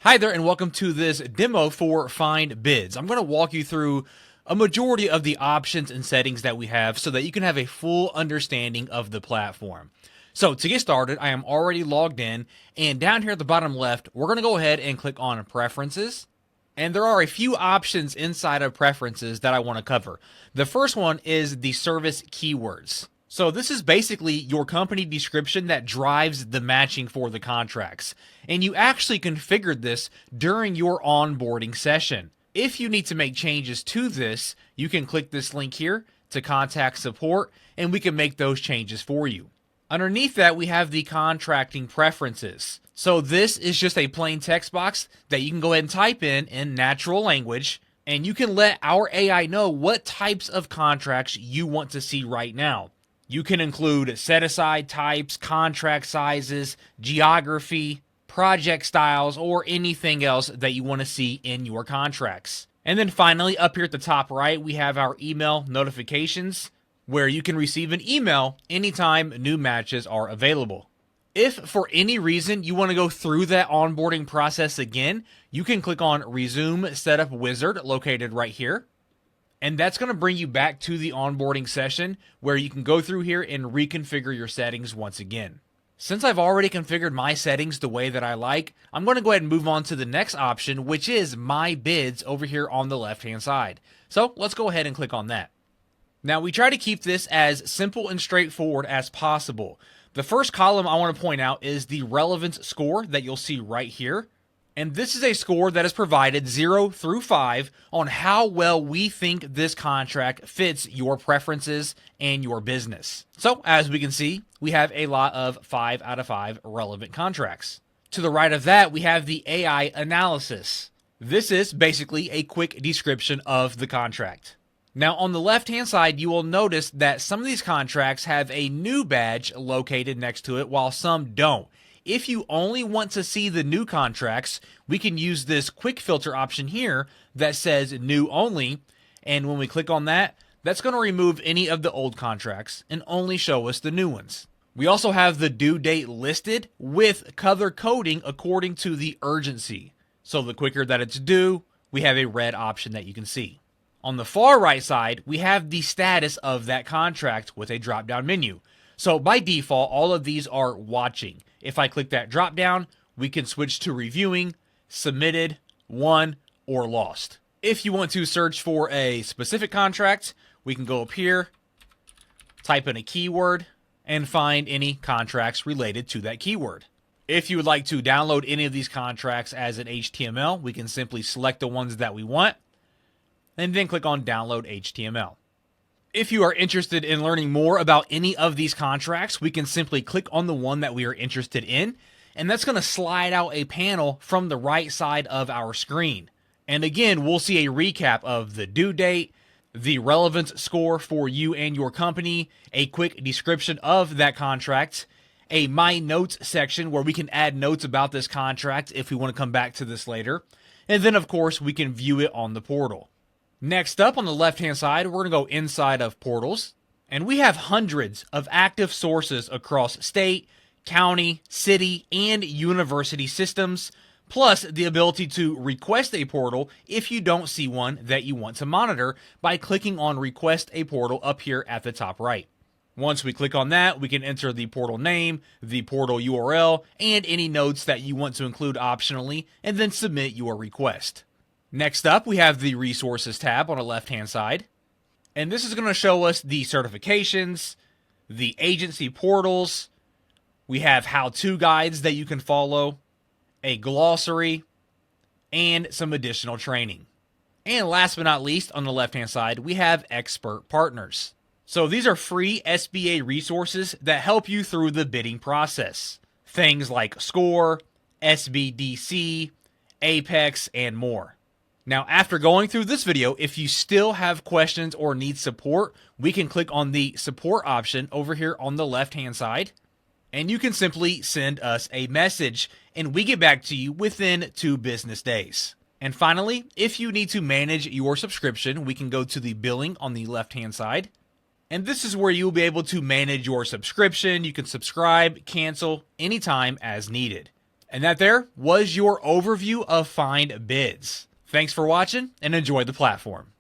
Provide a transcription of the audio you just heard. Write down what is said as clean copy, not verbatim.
Hi there and welcome to this demo for FindBids. I'm going to walk you through a majority of the options and settings that we have so that you can have a full understanding of the platform. So to get started, I am already logged in, and down here at the bottom left, we're going to go ahead and click on Preferences. And there are a few options inside of Preferences that I want to cover. The first one is the service keywords. So this is basically your company description that drives the matching for the contracts. And you actually configured this during your onboarding session. If you need to make changes to this, you can click this link here to contact support, and we can make those changes for you. Underneath that, we have the contracting preferences. So this is just a plain text box that you can go ahead and type in natural language, and you can let our AI know what types of contracts you want to see right now. You can include set-aside types, contract sizes, geography, project styles, or anything else that you want to see in your contracts. And then finally, up here at the top right, we have our email notifications, where you can receive an email anytime new matches are available. If for any reason you want to go through that onboarding process again, you can click on Resume Setup Wizard located right here. And that's going to bring you back to the onboarding session where you can go through here and reconfigure your settings once again. Since I've already configured my settings the way that I like, I'm going to go ahead and move on to the next option, which is My Bids over here on the left-hand side. So let's go ahead and click on that. Now we try to keep this as simple and straightforward as possible. The first column I want to point out is the relevance score that you'll see right here. And this is a score that is provided 0 through 5 on how well we think this contract fits your preferences and your business. So as we can see, we have a lot of 5 out of 5 relevant contracts. To the right of that, we have the AI analysis. This is basically a quick description of the contract. Now on the left-hand side, you will notice that some of these contracts have a new badge located next to it while some don't. If you only want to see the new contracts, we can use this quick filter option here that says new only. And when we click on that, that's going to remove any of the old contracts and only show us the new ones. We also have the due date listed with color coding according to the urgency. So the quicker that it's due, we have a red option that you can see. On the far right side, we have the status of that contract with a drop-down menu. So by default, all of these are watching. If I click that drop down, we can switch to reviewing, submitted, won, or lost. If you want to search for a specific contract, we can go up here, type in a keyword, and find any contracts related to that keyword. If you would like to download any of these contracts as an HTML, we can simply select the ones that we want, and then click on Download HTML. If you are interested in learning more about any of these contracts, we can simply click on the one that we are interested in, and that's going to slide out a panel from the right side of our screen. And again, we'll see a recap of the due date, the relevance score for you and your company, a quick description of that contract, a My Notes section where we can add notes about this contract if we want to come back to this later, and then of course we can view it on the portal. Next up on the left-hand side, we're going to go inside of portals, and we have hundreds of active sources across state, county, city, and university systems, plus the ability to request a portal if you don't see one that you want to monitor by clicking on Request a Portal up here at the top right. Once we click on that, we can enter the portal name, the portal URL, and any notes that you want to include optionally, and then submit your request. Next up, we have the Resources tab on the left-hand side. And this is going to show us the certifications, the agency portals. We have how-to guides that you can follow, a glossary, and some additional training. And last but not least, on the left-hand side, we have expert partners. So these are free SBA resources that help you through the bidding process. Things like SCORE, SBDC, Apex, and more. Now, after going through this video, if you still have questions or need support, we can click on the support option over here on the left-hand side, and you can simply send us a message, and we get back to you within 2 business days. And finally, if you need to manage your subscription, we can go to the billing on the left-hand side, and this is where you'll be able to manage your subscription. You can subscribe, cancel anytime as needed. And that there was your overview of FindBids. Thanks for watching and enjoy the platform.